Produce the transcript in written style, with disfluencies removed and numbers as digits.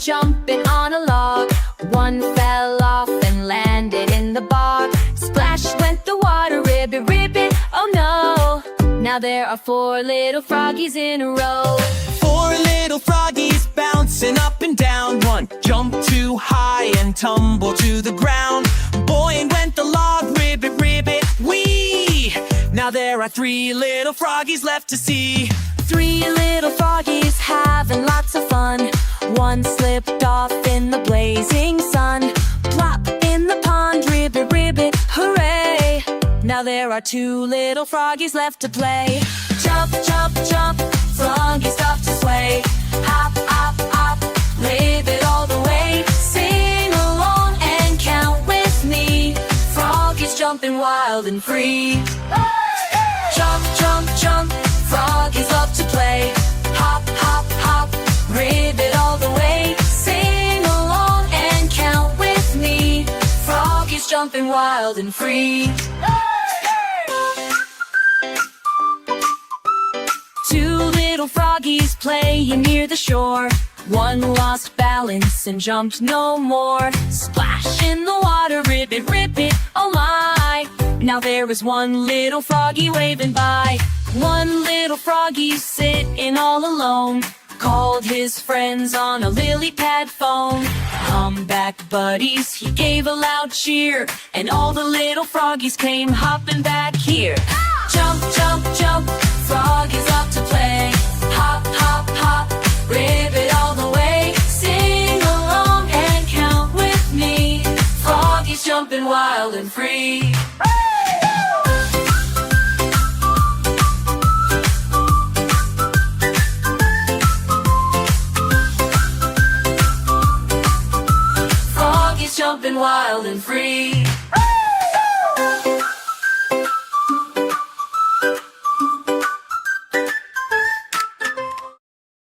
jumping on a log. One fell off and landed in the bog. Splash went the water, ribbit, ribbit, oh no. Now there are 4 little froggies in a row. 4 little froggies bouncing up and down. One jumped too high and tumbled to the ground. Boing went the log, ribbit, ribbit, wee. Now there are 3 little froggies left to see. 3 little froggies having lots of fun. One slipped off in the blazing sun. Plop in the pond, ribbit, ribbit, hooray. Now there are 2 little froggies left to play. Jump, jump, jump, froggies stop to sway. Hop, hop, hop, ribbit all the way. Sing along and count with me. Froggies jumping wild and free. Jump, jump, jump, froggies love to play. Hop, hop, hop, ribbit all the way. Sing along and count with me. Froggies jumping wild and free. 2 little froggies playing near the shore. One lost balance and jumped no more. Splash in the water, ribbit, ribbit, oh my. Now there was 1 little froggy waving by. 1 little froggy sitting all alone. Called his friends on a lily pad phone. Come back, buddies, he gave a loud cheer. And all the little froggies came hopping back here. Jump, jump, jump, froggies love to play. Hop, hop, hop, ribbit all the way. Sing along and count with me. Froggies jumping wild and free. Froggies jumping wild and free.